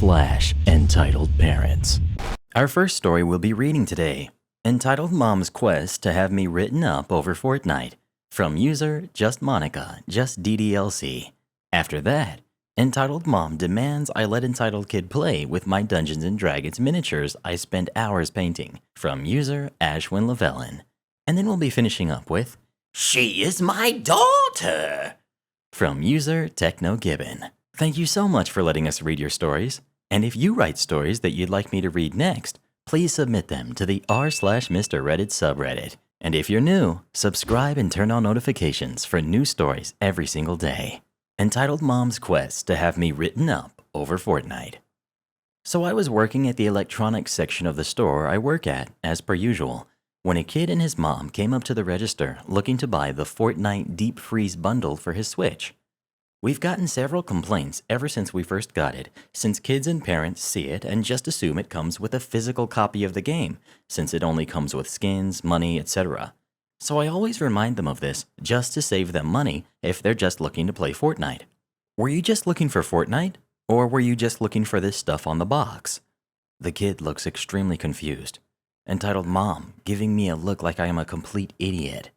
r/EntitledParents. Our first story we'll be reading today, entitled Mom's Quest to Have Me Written Up Over Fortnite, from user Just Monica, Just DDLC. After that, entitled Mom demands I let entitled kid play with my Dungeons & Dragons miniatures I spent hours painting, from user Ashwin Llewellyn. And then we'll be finishing up with She is my daughter, from user Techno Gibbon. Thank you so much for letting us read your stories. And if you write stories that you'd like me to read next, please submit them to the r/Mr. Reddit subreddit. And if you're new, subscribe and turn on notifications for new stories every single day. Entitled Mom's Quest to Have Me Written Up Over Fortnite. So I was working at the electronics section of the store I work at, as per usual, when a kid and his mom came up to the register looking to buy the Fortnite Deep Freeze bundle for his Switch. We've gotten several complaints ever since we first got it, since kids and parents see it and just assume it comes with a physical copy of the game, since it only comes with skins, money, etc. So I always remind them of this, just to save them money if they're just looking to play Fortnite. Were you just looking for Fortnite? Or were you just looking for this stuff on the box? The kid looks extremely confused. Entitled Mom, giving me a look like I am a complete idiot.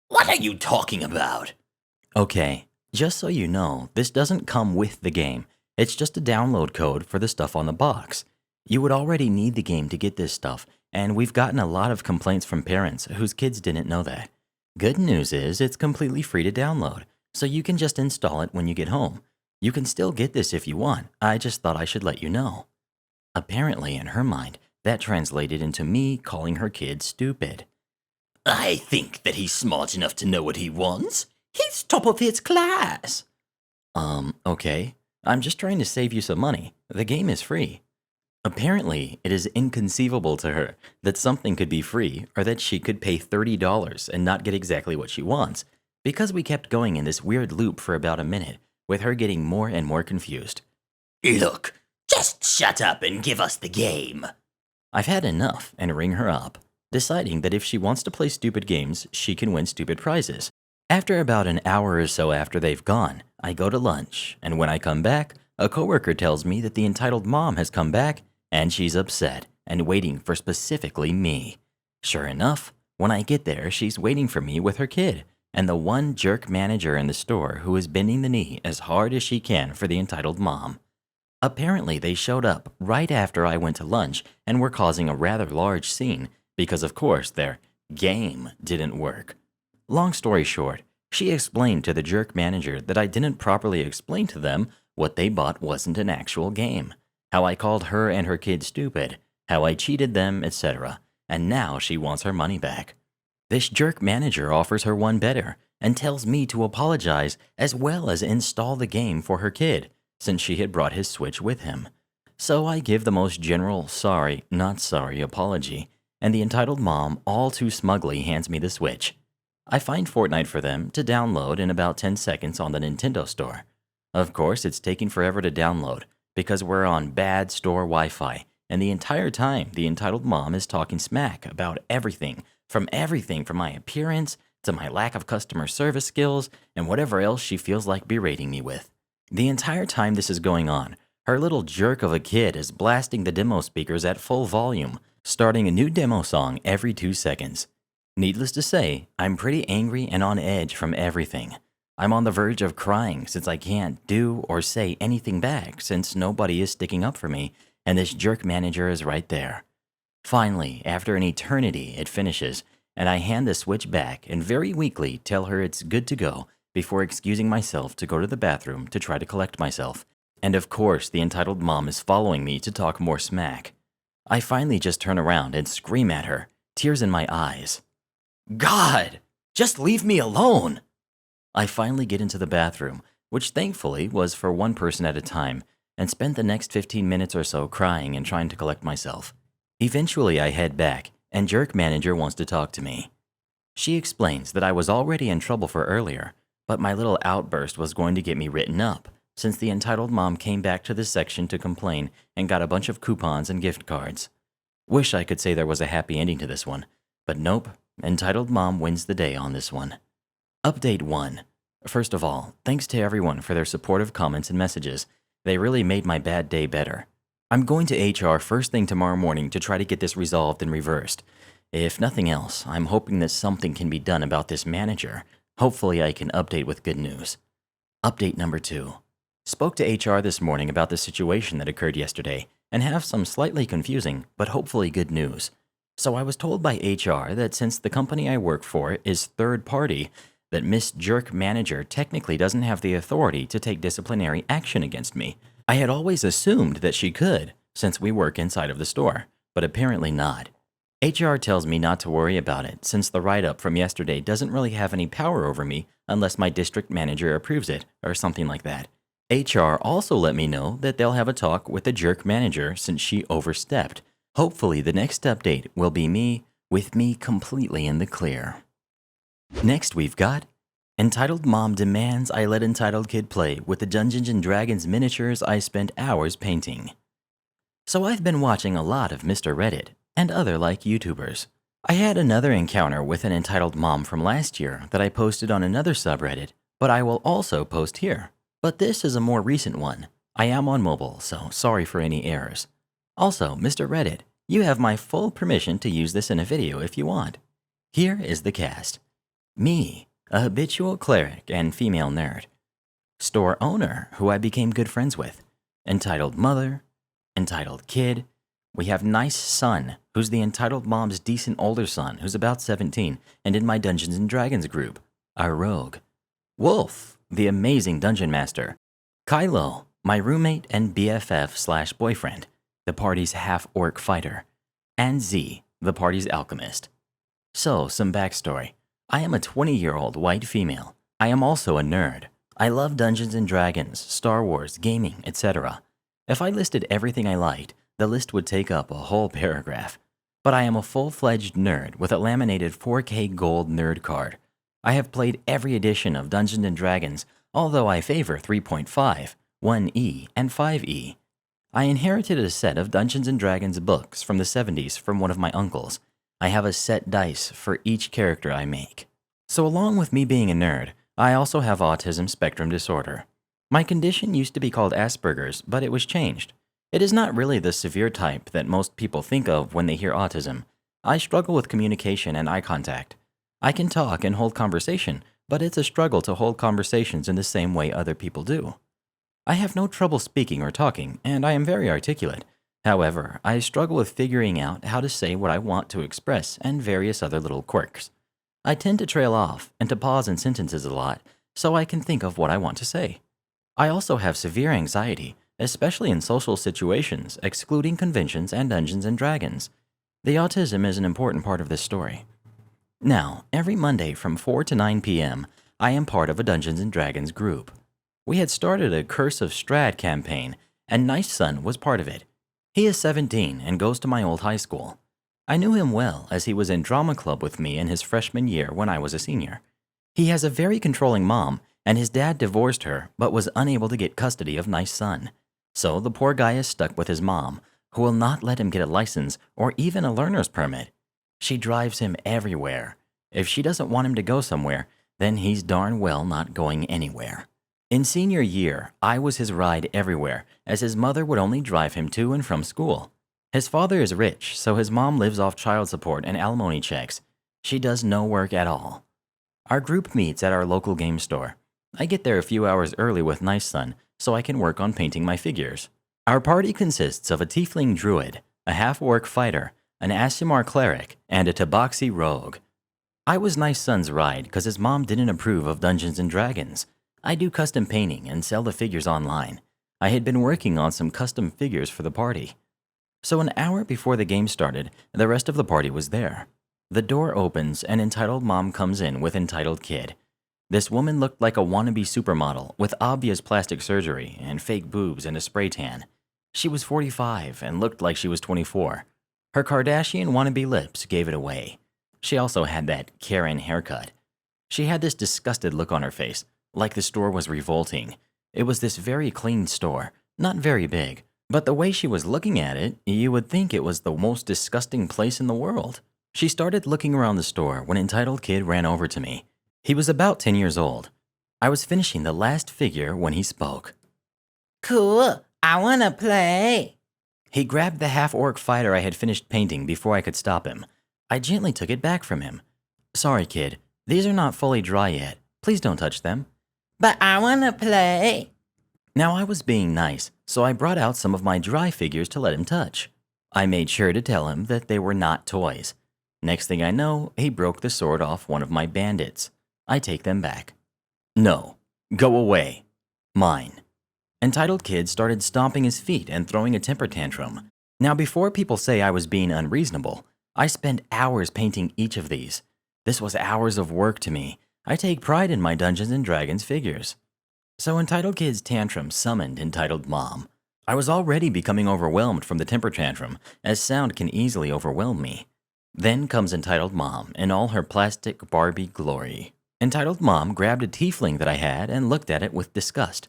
What are you talking about? Okay. Just so you know, this doesn't come with the game. It's just a download code for the stuff on the box. You would already need the game to get this stuff, and we've gotten a lot of complaints from parents whose kids didn't know that. Good news is it's completely free to download, so you can just install it when you get home. You can still get this if you want. I just thought I should let you know. Apparently, in her mind, that translated into me calling her kid stupid. I think that he's smart enough to know what he wants. He's top of his class. Okay. I'm just trying to save you some money. The game is free. Apparently, it is inconceivable to her that something could be free or that she could pay $30 and not get exactly what she wants, because we kept going in this weird loop for about a minute, with her getting more and more confused. Look, just shut up and give us the game. I've had enough and ring her up, deciding that if she wants to play stupid games, she can win stupid prizes. After about an hour or so after they've gone, I go to lunch, and when I come back, a coworker tells me that the entitled mom has come back, and she's upset and waiting for specifically me. Sure enough, when I get there, she's waiting for me with her kid, and the one jerk manager in the store who is bending the knee as hard as she can for the entitled mom. Apparently, they showed up right after I went to lunch and were causing a rather large scene because, of course, their game didn't work. Long story short, she explained to the jerk manager that I didn't properly explain to them what they bought wasn't an actual game, how I called her and her kid stupid, how I cheated them, etc., and now she wants her money back. This jerk manager offers her one better and tells me to apologize as well as install the game for her kid, since she had brought his Switch with him. So I give the most general sorry, not sorry apology, and the entitled mom all too smugly hands me the Switch. I find Fortnite for them to download in about 10 seconds on the Nintendo store. Of course, it's taking forever to download because we're on bad store Wi-Fi, and the entire time the entitled mom is talking smack about everything from my appearance to my lack of customer service skills and whatever else she feels like berating me with. The entire time this is going on, her little jerk of a kid is blasting the demo speakers at full volume, starting a new demo song every 2 seconds. Needless to say, I'm pretty angry and on edge from everything. I'm on the verge of crying since I can't do or say anything back since nobody is sticking up for me and this jerk manager is right there. Finally, after an eternity, it finishes and I hand the Switch back and very weakly tell her it's good to go before excusing myself to go to the bathroom to try to collect myself. And of course, the entitled mom is following me to talk more smack. I finally just turn around and scream at her, tears in my eyes. God, just leave me alone. I finally get into the bathroom, which thankfully was for one person at a time, and spent the next 15 minutes or so crying and trying to collect myself. Eventually, I head back, and jerk manager wants to talk to me. She explains that I was already in trouble for earlier, but my little outburst was going to get me written up, since the entitled mom came back to the section to complain and got a bunch of coupons and gift cards. Wish I could say there was a happy ending to this one, but nope. Entitled Mom wins the day on this one. Update 1. First of all, thanks to everyone for their supportive comments and messages. They really made my bad day better. I'm going to HR first thing tomorrow morning to try to get this resolved and reversed. If nothing else, I'm hoping that something can be done about this manager. Hopefully I can update with good news. Update number 2. Spoke to HR this morning about the situation that occurred yesterday and have some slightly confusing, but hopefully good news. So I was told by HR that since the company I work for is third party, that Miss Jerk Manager technically doesn't have the authority to take disciplinary action against me. I had always assumed that she could, since we work inside of the store, but apparently not. HR tells me not to worry about it since the write-up from yesterday doesn't really have any power over me unless my district manager approves it or something like that. HR also let me know that they'll have a talk with the jerk manager since she overstepped. Hopefully the next update will be me completely in the clear. Next we've got Entitled Mom demands I let Entitled Kid play with the Dungeons & Dragons miniatures I spent hours painting. So I've been watching a lot of Mr. Reddit and other like YouTubers. I had another encounter with an entitled mom from last year that I posted on another subreddit, but I will also post here. But this is a more recent one. I am on mobile, so sorry for any errors. Also, Mr. Reddit, you have my full permission to use this in a video if you want. Here is the cast. Me, a habitual cleric and female nerd. Store owner, who I became good friends with. Entitled mother. Entitled kid. We have nice son, who's the entitled mom's decent older son, who's about 17, and in my Dungeons & Dragons group. Our rogue. Wolf, the amazing dungeon master. Kylo, my roommate and BFF/boyfriend, the party's half-orc fighter. And Z, the party's alchemist. So, some backstory. I am a 20-year-old white female. I am also a nerd. I love Dungeons & Dragons, Star Wars, gaming, etc. If I listed everything I liked, the list would take up a whole paragraph. But I am a full-fledged nerd with a laminated 4K gold nerd card. I have played every edition of Dungeons & Dragons, although I favor 3.5, 1E, and 5E. I inherited a set of Dungeons & Dragons books from the 70s from one of my uncles. I have a set dice for each character I make. So along with me being a nerd, I also have autism spectrum disorder. My condition used to be called Asperger's, but it was changed. It is not really the severe type that most people think of when they hear autism. I struggle with communication and eye contact. I can talk and hold conversation, but it's a struggle to hold conversations in the same way other people do. I have no trouble speaking or talking, and I am very articulate. However, I struggle with figuring out how to say what I want to express and various other little quirks. I tend to trail off and to pause in sentences a lot, so I can think of what I want to say. I also have severe anxiety, especially in social situations, excluding conventions and Dungeons & Dragons. The autism is an important part of this story. Now, every Monday from 4 to 9 p.m., I am part of a Dungeons & Dragons group. We had started a Curse of Strahd campaign, and Nice Son was part of it. He is 17 and goes to my old high school. I knew him well as he was in drama club with me in his freshman year when I was a senior. He has a very controlling mom, and his dad divorced her but was unable to get custody of Nice Son. So the poor guy is stuck with his mom, who will not let him get a license or even a learner's permit. She drives him everywhere. If she doesn't want him to go somewhere, then he's darn well not going anywhere. In senior year, I was his ride everywhere, as his mother would only drive him to and from school. His father is rich, so his mom lives off child support and alimony checks. She does no work at all. Our group meets at our local game store. I get there a few hours early with Nice Son, so I can work on painting my figures. Our party consists of a tiefling druid, a half-orc fighter, an Aasimar cleric, and a Tabaxi rogue. I was Nice Son's ride because his mom didn't approve of Dungeons & Dragons. I do custom painting and sell the figures online. I had been working on some custom figures for the party. So an hour before the game started, the rest of the party was there. The door opens and Entitled Mom comes in with Entitled Kid. This woman looked like a wannabe supermodel with obvious plastic surgery and fake boobs and a spray tan. She was 45 and looked like she was 24. Her Kardashian wannabe lips gave it away. She also had that Karen haircut. She had this disgusted look on her face, like the store was revolting. It was this very clean store, not very big, but the way she was looking at it, you would think it was the most disgusting place in the world. She started looking around the store when Entitled Kid ran over to me. He was about 10 years old. I was finishing the last figure when he spoke. Cool, I wanna play. He grabbed the half-orc fighter I had finished painting before I could stop him. I gently took it back from him. Sorry, kid. These are not fully dry yet. Please don't touch them. But I wanna play. Now I was being nice, so I brought out some of my dry figures to let him touch. I made sure to tell him that they were not toys. Next thing I know, he broke the sword off one of my bandits. I take them back. No. Go away. Mine. Entitled Kid started stomping his feet and throwing a temper tantrum. Now before people say I was being unreasonable, I spent hours painting each of these. This was hours of work to me. I take pride in my Dungeons & Dragons figures. So Entitled Kid's tantrum summoned Entitled Mom. I was already becoming overwhelmed from the temper tantrum, as sound can easily overwhelm me. Then comes Entitled Mom in all her plastic Barbie glory. Entitled Mom grabbed a tiefling that I had and looked at it with disgust.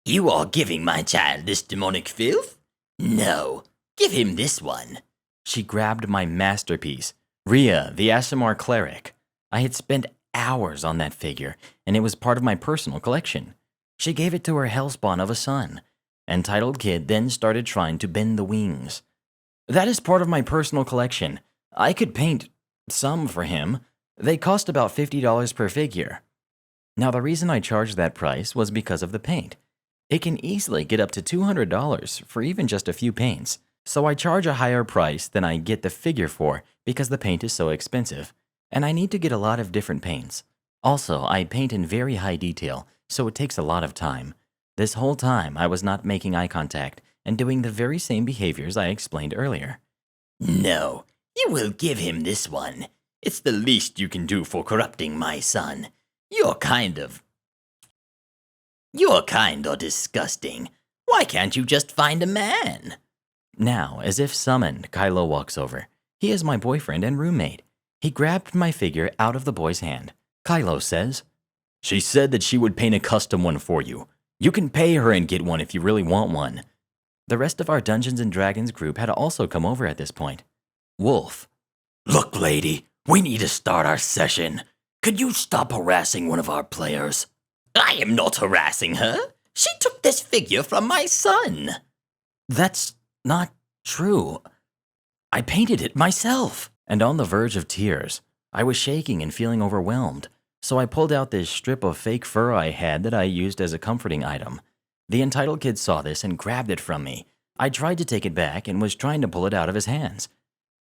You are giving my child this demonic filth? No, give him this one. She grabbed my masterpiece, Rhea, the Aasimar cleric. I had spent hours on that figure, and it was part of my personal collection. She gave it to her hellspawn of a son. Entitled Kid then started trying to bend the wings. That is part of my personal collection. I could paint some for him. They cost about $50 per figure. Now the reason I charged that price was because of the paint. It can easily get up to $200 for even just a few paints, so I charge a higher price than I get the figure for because the paint is so expensive, and I need to get a lot of different paints. Also, I paint in very high detail, so it takes a lot of time. This whole time, I was not making eye contact and doing the very same behaviors I explained earlier. No, you will give him this one. It's the least you can do for corrupting my son. You're kind or disgusting. Why can't you just find a man? Now, as if summoned, Kylo walks over. He is my boyfriend and roommate. He grabbed my figure out of the boy's hand. Kylo says, "She said that she would paint a custom one for you. You can pay her and get one if you really want one." The rest of our Dungeons & Dragons group had also come over at this point. Wolf. Look, lady, we need to start our session. Could you stop harassing one of our players? I am not harassing her. She took this figure from my son. That's not true. I painted it myself. And on the verge of tears, I was shaking and feeling overwhelmed, so I pulled out this strip of fake fur I had that I used as a comforting item. The Entitled Kid saw this and grabbed it from me. I tried to take it back and was trying to pull it out of his hands.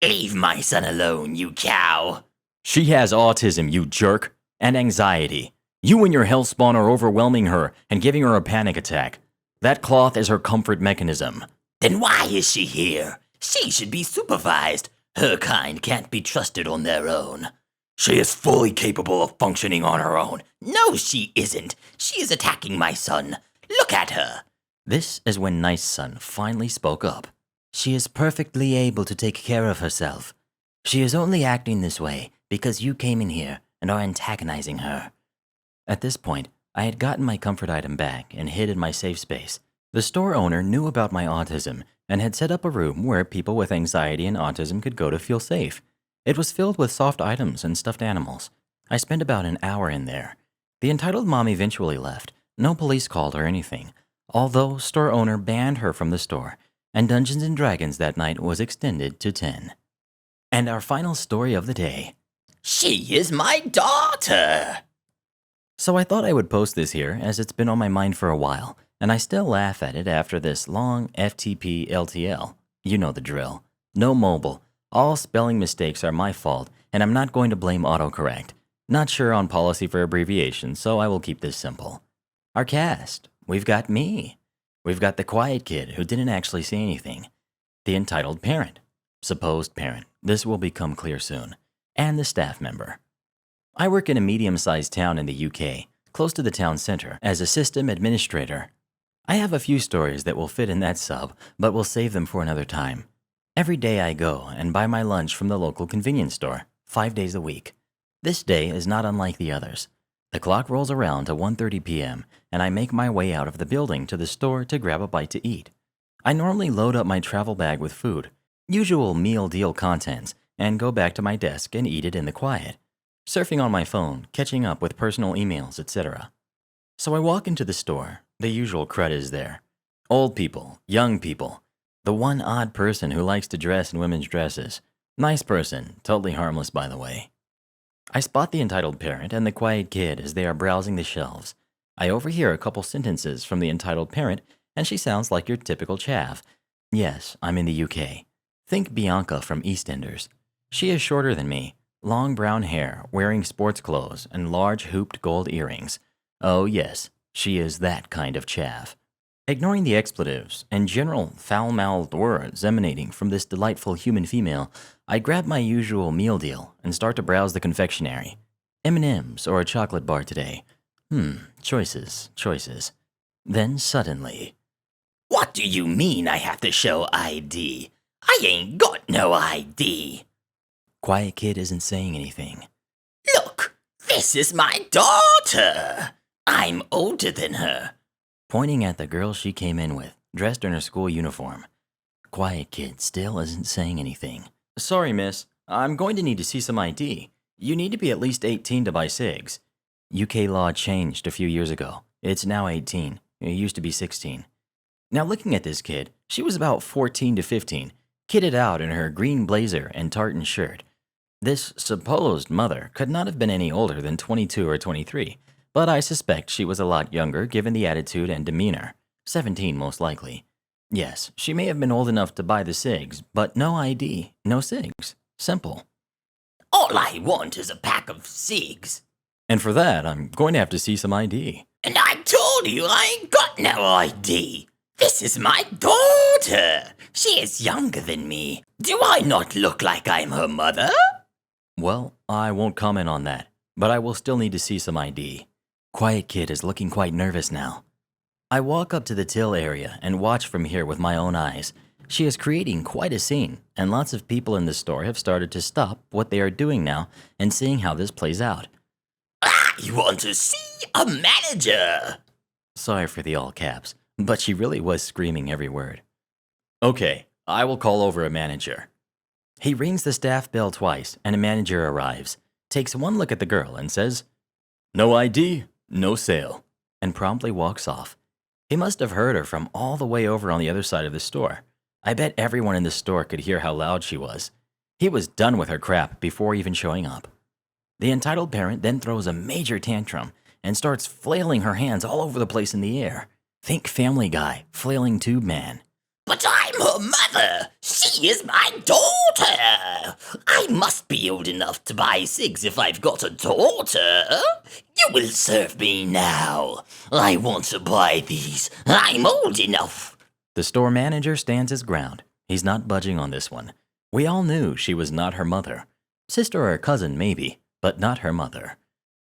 Leave my son alone, you cow. She has autism, you jerk, and anxiety. You and your hellspawn are overwhelming her and giving her a panic attack. That cloth is her comfort mechanism. Then why is she here? She should be supervised. Her kind can't be trusted on their own. She is fully capable of functioning on her own. No, she isn't. She is attacking my son. Look at her. This is when Nice Son finally spoke up. She is perfectly able to take care of herself. She is only acting this way because you came in here and are antagonizing her. At this point, I had gotten my comfort item back and hid in my safe space. The store owner knew about my autism and had set up a room where people with anxiety and autism could go to feel safe. It was filled with soft items and stuffed animals. I spent about an hour in there. The Entitled Mom eventually left. No police called or anything, although store owner banned her from the store, and Dungeons & Dragons that night was extended to 10. And our final story of the day. She is my daughter. So I thought I would post this here as it's been on my mind for a while, and I still laugh at it after this long FTP LTL. You know the drill. No mobile. All spelling mistakes are my fault, and I'm not going to blame autocorrect. Not sure on policy for abbreviations, so I will keep this simple. Our cast. We've got me. We've got the quiet kid who didn't actually say anything. The entitled parent. Supposed parent. This will become clear soon. And the staff member. I work in a medium-sized town in the UK, close to the town center, as a system administrator. I have a few stories that will fit in that sub, but we'll save them for another time. Every day I go and buy my lunch from the local convenience store, 5 days a week. This day is not unlike the others. The clock rolls around to 1:30 p.m., and I make my way out of the building to the store to grab a bite to eat. I normally load up my travel bag with food, usual meal deal contents, and go back to my desk and eat it in the quiet, surfing on my phone, catching up with personal emails, etc. So I walk into the store. The usual crud is there. Old people, young people. The one odd person who likes to dress in women's dresses. Nice person, totally harmless by the way. I spot the entitled parent and the quiet kid as they are browsing the shelves. I overhear a couple sentences from the entitled parent, and she sounds like your typical chav. Yes, I'm in the UK. Think Bianca from EastEnders. She is shorter than me, long brown hair, wearing sports clothes, and large hooped gold earrings. Oh yes, she is that kind of chav. Ignoring the expletives and general foul-mouthed words emanating from this delightful human female, I grab my usual meal deal and start to browse the confectionery. M&Ms or a chocolate bar today. Choices. Then suddenly, What do you mean I have to show ID? I ain't got no ID. quiet kid isn't saying anything. Look, this is my daughter. I'm older than her. Pointing at the girl she came in with, dressed in her school uniform. Quiet kid still isn't saying anything. Sorry, miss. I'm going to need to see some ID. You need to be at least 18 to buy cigs. UK law changed a few years ago. It's now 18. It used to be 16. Now looking at this kid, she was about 14 to 15, kitted out in her green blazer and tartan shirt. This supposed mother could not have been any older than 22 or 23, but I suspect she was a lot younger given the attitude and demeanor. 17 most likely. Yes, she may have been old enough to buy the cigs, but no ID, no cigs. Simple. All I want is a pack of cigs. And for that, I'm going to have to see some ID. And I told you I ain't got no ID. This is my daughter. She is younger than me. Do I not look like I'm her mother? Well, I won't comment on that, but I will still need to see some ID. Quiet kid is looking quite nervous now. I walk up to the till area and watch from here with my own eyes. She is creating quite a scene, and lots of people in the store have started to stop what they are doing now and seeing how this plays out. I want to see a manager. Sorry for the all caps, but she really was screaming every word. Okay, I will call over a manager. He rings the staff bell twice, and a manager arrives, takes one look at the girl and says, "No ID, no sale," and promptly walks off. He must have heard her from all the way over on the other side of the store. I bet everyone in the store could hear how loud she was. He was done with her crap before even showing up. The entitled parent then throws a major tantrum and starts flailing her hands all over the place in the air. Think Family Guy, flailing tube man. But I'm her mother. She is my daughter. I must be old enough to buy cigs if I've got a daughter. You will serve me now. I want to buy these. I'm old enough. The store manager stands his ground. He's not budging on this one. We all knew she was not her mother. Sister or cousin maybe, but not her mother.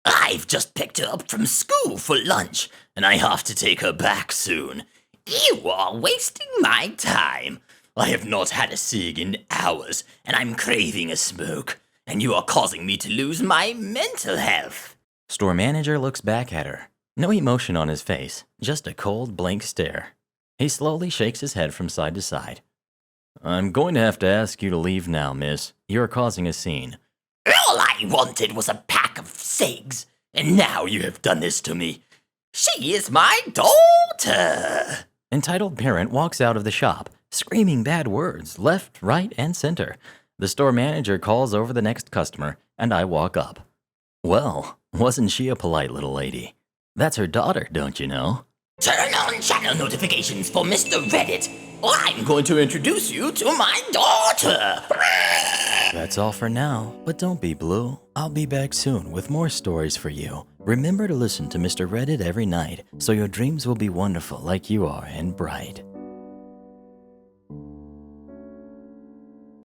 I've just picked her up from school for lunch, and I have to take her back soon. You are wasting my time. I have not had a cig in hours, and I'm craving a smoke, and you are causing me to lose my mental health. Store manager looks back at her. No emotion on his face, just a cold, blank stare. He slowly shakes his head from side to side. I'm going to have to ask you to leave now, miss. You're causing a scene. All I wanted was a pack of cigs, and now you have done this to me. She is my daughter. Entitled parent walks out of the shop, screaming bad words left, right, and center. The store manager calls over the next customer, and I walk up. Well, wasn't she a polite little lady? That's her daughter, don't you know? Turn on channel notifications for Mr. Reddit, or I'm going to introduce you to my daughter. That's all for now, but don't be blue. I'll be back soon with more stories for you. Remember to listen to Mr. Reddit every night, so your dreams will be wonderful like you are and bright.